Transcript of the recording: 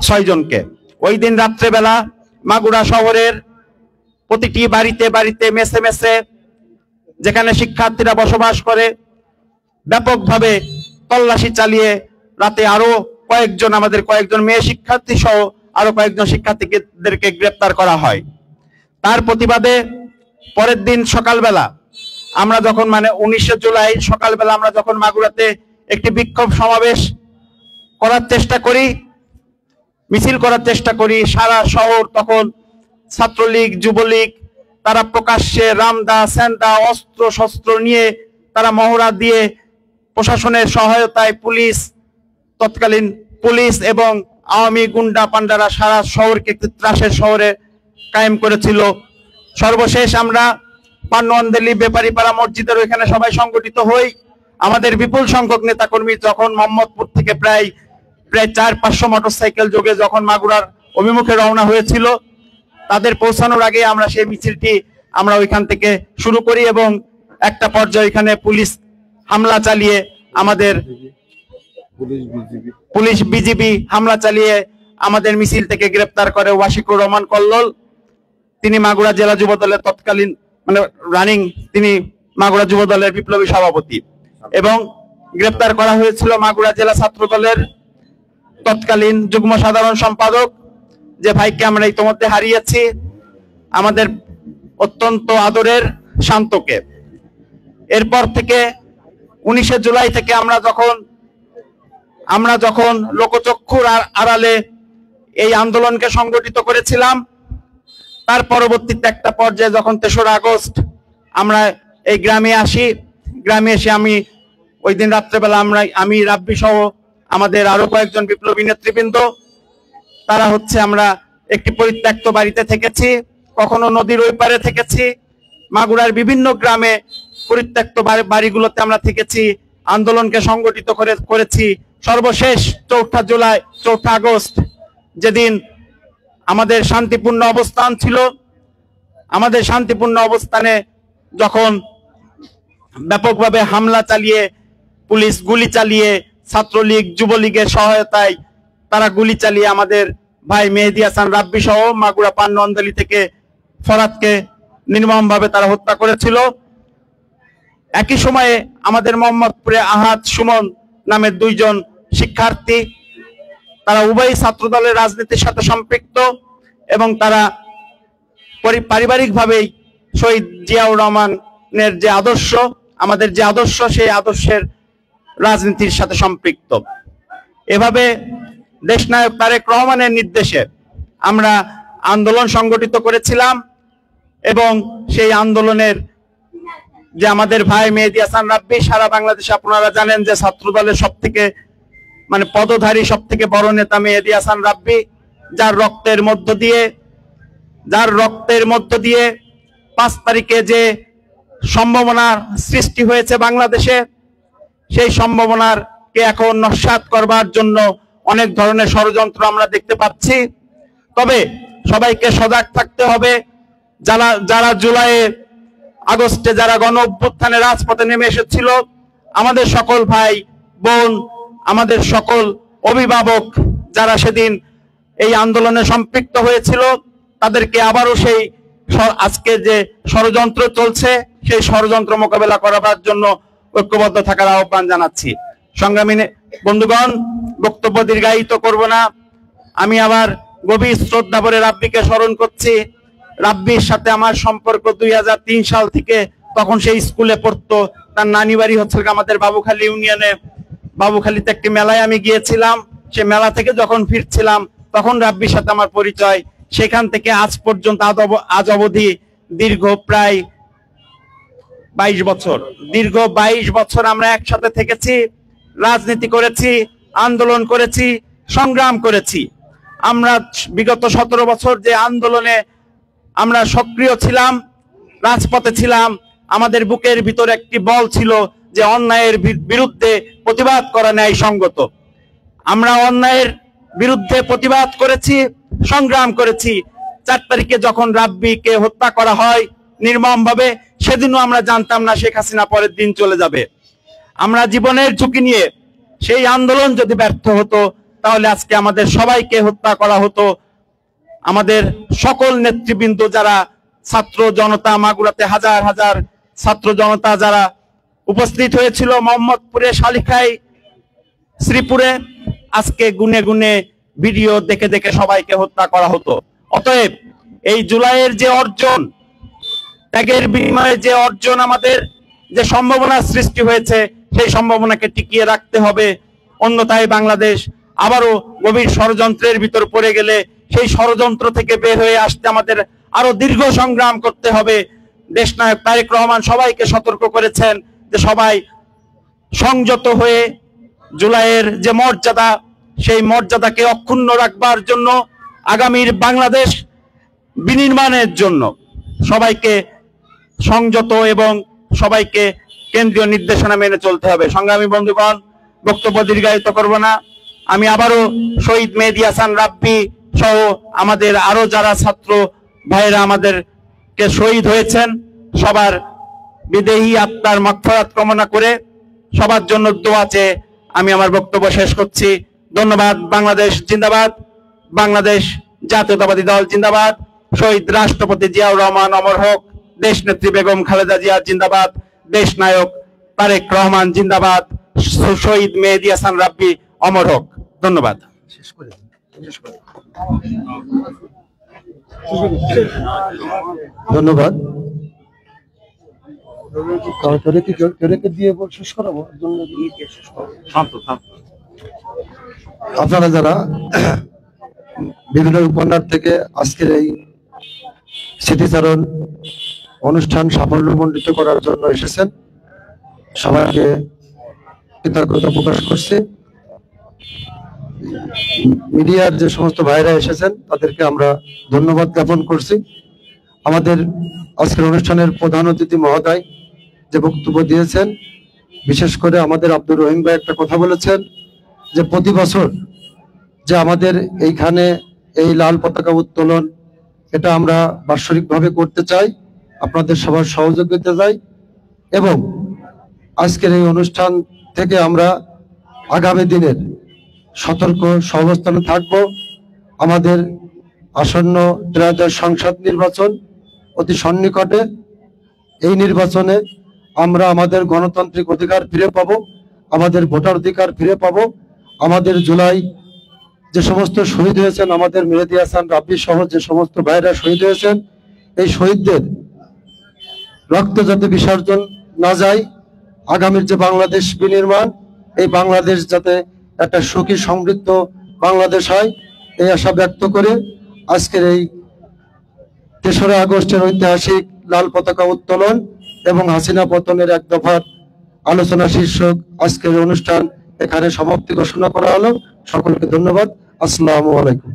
6 জনকে। ওই দিন রাত্রেবেলা মাগুরা শহরের প্রতিটি বাড়িতে বাড়িতে, মেসে মেসে, যেখানে শিক্ষার্থীরা বসবাস করে, ব্যাপকভাবে তল্লাশি চালিয়ে রাতে আরো কয়েকজন মেয়ে শিক্ষার্থী সহ আরো কয়েকজন শিক্ষার্থীদেরকে গ্রেপ্তার করা হয়। তার প্রতিবাদে পরের দিন সকালবেলা আমরা যখন 19 জুলাই সকালবেলা আমরা যখন মাগুরাতে একটি বিক্ষোভ সমাবেশ করার চেষ্টা করি, মিছিল করার চেষ্টা করি, সারা শহর তখন ছাত্রলীগ, যুবলীগ তারা প্রকাশ্যে রামদা, স্যান্ডা, অস্ত্র শস্ত্র নিয়ে তারা মহড়া দিয়ে প্রশাসনের সহায়তায় তৎকালীন পুলিশ এবং আওয়ামী গুন্ডা পান্ডারা সারা শহরকে একটি ত্রাসের শহরে কায়েম করেছিল। সর্বশেষ আমরা পান্নওয়ানদেলি বেপারীপাড়া মসজিদের ওইখানে সবাই সংগঠিত হই। আমাদের বিপুল সংখ্যক নেতাকর্মী যখন মোহাম্মদপুর থেকে প্রায় 400-500 মোটরসাইকেল যোগে যখন মাগুরার অভিমুখে রওনা হয়েছিল, তাদের পৌঁছানোর আগে আমরা সেই মিছিলটি আমরা ওইখান থেকে শুরু করি এবং একটা পর্যায়ে ওইখানে পুলিশ হামলা চালিয়ে পুলিশ বিজিবি হামলা চালিয়ে আমাদের মিছিল থেকে গ্রেপ্তার করে ওয়াশিকুর রহমান কল্লোল। তিনি মাগুরা জেলা যুব দলের তৎকালীন তিনি মাগুরা যুব দলের বিপ্লবী সভাপতি, এবং গ্রেপ্তার করা হয়েছিল মাগুরা জেলা ছাত্র দলের তৎকালীন যুগ্ম সাধারণ সম্পাদক, যে ভাইকে আমরা ইতিমধ্যে হারিয়েছি, আমাদের অত্যন্ত আদরের শান্তকে। এরপর থেকে 19 জুলাই থেকে আমরা যখন লোকচক্ষুর আড়ালে এই আন্দোলনকে সংগঠিত করেছিলাম, তার পরবর্তীতে একটা পর্যায়ে যখন 3রা আগস্ট আমরা এই গ্রামে আসি, গ্রামে এসে আমি ওই দিন রাত্রেবেলা আমি রাব্বি সহ আমাদের আরো কয়েকজন বিপ্লবী নেতৃবৃন্দ তারা আমরা একটি পরিত্যক্ত বাড়িতে থেকেছি, কখনো নদীর ওই পারে থেকেছি, মাগুরার বিভিন্ন গ্রামে পরিত্যক্ত বাড়িগুলোতে আমরা থেকেছি, আন্দোলনকে সংগঠিত করেছি। সর্বশেষ 4 আগস্ট যেদিন আমাদের শান্তিপূর্ণ অবস্থান ছিল, আমাদের শান্তিপূর্ণ অবস্থানে যখন ব্যাপকভাবে হামলা চালিয়ে পুলিশ গুলি চালিয়ে ছাত্রলীগ যুবলীগের সহায়তায় তারা গুলি চালিয়ে আমাদের ভাই মেহেদী হাসান রাব্বি সহ মাগুরা পান্নওয়ানদেলি থেকে ফরাদকে নির্মমভাবে তারা হত্যা করেছিল। একই সময়ে আমাদের মোহাম্মদপুরে আহাদ, সুমন নামের 2 জন শিক্ষার্থী, তারা উভয় ছাত্র দলের রাজনীতির সাথে সম্পৃক্ত এবং তারা পারিবারিকভাবেই শহীদ জিয়াউর রহমানের যে আদর্শ, আমাদের যে আদর্শ, সেই আদর্শের রাজনীতির সাথে সম্পৃক্ত। এভাবে দেশনায়ক তারেক রহমানের নির্দেশে আমরা আন্দোলন সংগঠিত করেছিলাম এবং সেই আন্দোলনের যে আমাদের ভাই মেহেদী হাসান রাব্বি, সারা বাংলাদেশে আপনারা জানেন যে ছাত্র দলের সবথেকে পদধারী সবথেকে বড় নেতা মেহেদী হাসান রাব্বি, যার রক্তের মধ্য দিয়ে 5 তারিখে যে সম্ভাবনার সৃষ্টি হয়েছে বাংলাদেশে, সেই সম্ভাবনাকে এখন নস্যাৎ করবার জন্য অনেক ধরনের ষড়যন্ত্র আমরা দেখতে পাচ্ছি। তবে সবাইকে সজাগ থাকতে হবে। যারা জুলাই আগস্টে যারা গণ অভ্যুত্থানে রাজপথে নেমে এসেছিল, আমাদের সকল ভাই বোন, আমাদের সকল অভিভাবক যারা সেদিন এই আন্দোলনে সম্পৃক্ত হয়েছিল, তাদেরকে আবারও সেই আজকে যে ষড়যন্ত্র চলছে সেই ষড়যন্ত্র মোকাবেলা করার জন্য ঐক্যবদ্ধ থাকার আহ্বান জানাচ্ছি। সংগ্রামী বন্ধুগণ, বক্তব্য দীর্ঘায়িত করব না। আমি আবার গভীর শ্রদ্ধা ভরে রাব্বিকে স্মরণ করছি। রাব্বির সাথে আমার সম্পর্ক 2003 সাল থেকে, তখন সেই স্কুলে পড়তো। তার নানি বাড়ি হচ্ছে আমাদের বাবুখালী ইউনিয়নে। বাবুখালীতে একটি মেলায় আমি গিয়েছিলাম, সে মেলা থেকে যখন ফিরছিলাম তখন রাব্বির সাথে আমার পরিচয়। সেখান থেকে আজ পর্যন্ত আজ অবধি দীর্ঘ প্রায় 22 বছর আমরা একসাথে থেকেছি, রাজনীতি করেছি, আন্দোলন করেছি, সংগ্রাম করেছি। আমরা বিগত 17 বছর যে আন্দোলনে আমরা সক্রিয় ছিলাম, রাজপথে ছিলাম, আমাদের বুকের ভিতরে একটি বল ছিল যে অন্যায়ের বিরুদ্ধে প্রতিবাদ করা ন্যায়সঙ্গত। আমরা অন্যায়ের বিরুদ্ধে প্রতিবাদ করেছি, সংগ্রাম করেছি। 4 তারিখে যখন রাব্বিকে হত্যা করা হয় নির্মমভাবে, সেদিনও আমরা জানতাম না শেখ হাসিনা পরের দিন চলে যাবে। আমরা জীবনের ঝুঁকি নিয়ে সেই আন্দোলন যদি ব্যর্থ হতো, তাহলে আজকে আমাদের সবাইকে হত্যা করা হতো। আমাদের সকল নেতৃবৃন্দ যারা ছাত্র জনতা, মাগুরাতে হাজার হাজার ছাত্র জনতা যারা উপস্থিত হয়েছিল, মোহাম্মদপুরে, শালিখায়, শ্রীপুরে, আজকে গুনে গুনে ভিডিও দেখে দেখে সবাইকে হত্যা করা হতো। অতএব এই জুলাইয়ের যে অর্জন, ত্যাগের বিনিময়ে যে অর্জন, আমাদের যে সম্ভাবনা সৃষ্টি হয়েছে, সেই সম্ভাবনাকে টিকিয়ে রাখতে হবে। অন্যথায় বাংলাদেশ আবারও গভীর ষড়যন্ত্রের ভিতর পড়ে গেলে সেই ষড়যন্ত্র থেকে বের হয়ে আসতে আমাদের আরো দীর্ঘ সংগ্রাম করতে হবে। দেশনায়ক তারেক রহমান সবাইকে সতর্ক করেছেন যে সবাই সংযত হয়ে জুলাইয়ের যে মর্যাদা, সেই মর্যাদাকে অক্ষুণ্ণ রাখবার জন্য, আগামীর বাংলাদেশ বিনির্মাণের জন্য সবাইকে সংযত এবং সবাইকে কেন্দ্রীয় নির্দেশনা মেনে চলতে হবে। সংগ্রামী বন্ধুগণ, বক্তব্য দীর্ঘায়িত করব না। আমি আবারও শহীদ মেহেদী হাসান রাব্বি সহ আমাদের আরো যারা ছাত্র ভাইরা আমাদেরকে শহীদ হয়েছেন, সবার বিদেহী আত্মার মাগফিরাত কামনা করে সবার জন্য দোয়া চেয়ে আমি আমার বক্তব্য শেষ করছি। ধন্যবাদ। বাংলাদেশ জিন্দাবাদ, বাংলাদেশ জাতীয়তাবাদী দল জিন্দাবাদ, শহীদ রাষ্ট্রপতি জিয়াউর রহমান অমর হোক, দেশ নেত্রী বেগম খালেদা জিয়া জিন্দাবাদ, দেশ নায়ক তারেক রহমান জিন্দাবাদ, শহীদ মেহেদী হাসান রাব্বি অমর হোক। ধন্যবাদ। ধন্যবাদ। আপনারা যারা বিভিন্ন উপন্যাস থেকে আজকের এই স্মৃতিচারণ অনুষ্ঠান সাফল্যমণ্ডিত করার জন্য এসেছেন, সবাইকে কৃতজ্ঞতা প্রকাশ করছি। মিডিয়ার যে সমস্ত ভাইরা এসেছেন তাদেরকে আমরা ধন্যবাদ জ্ঞাপন করছি। আমাদের আজকের অনুষ্ঠানের প্রধান অতিথি মহোদয় যে বক্তব্য দিয়েছেন, বিশেষ করে আমাদের আব্দুর রহিম ভাই একটা কথা বলেছেন যে প্রতি বছর যে আমাদের এইখানে এই লাল পতাকা উত্তোলন, এটা আমরা বাৎসরিকভাবে করতে চাই, আপনাদের সবার সহযোগিতা চাই। এবং আজকের এই অনুষ্ঠান থেকে আমরা আগামী দিনের সতর্ক সহাবস্থানে থাকব। আমাদের আসন্ন ত্রয়োদশ সংসদ নির্বাচন অতি সন্নিকটে। এই নির্বাচনে আমরা আমাদের গণতান্ত্রিক অধিকার ফিরে পাবো, আমাদের ভোটার অধিকার ফিরে পাবো। আমাদের জুলাই যে সমস্ত শহীদ হয়েছেন, আমাদের মেহেদী হাসান রাব্বি সহ যে সমস্ত ভাইরা শহীদ হয়েছেন, এই শহীদদের রক্ত যাতে বিসর্জন না যায়, আগামীর যে বাংলাদেশ বিনির্মাণ, এই বাংলাদেশ যাতে একটা সুখী সমৃদ্ধ বাংলাদেশ হয়, এই আশা ব্যক্ত করে আজকের এই ৩রা আগস্টের ঐতিহাসিক লাল পতাকা উত্তোলন এবং হাসিনা পতনের এক দফার আলোচনা শীর্ষক আজকের অনুষ্ঠান এখানে সমাপ্তি ঘোষণা করা হলো। সকলকে ধন্যবাদ। আসসালামু আলাইকুম।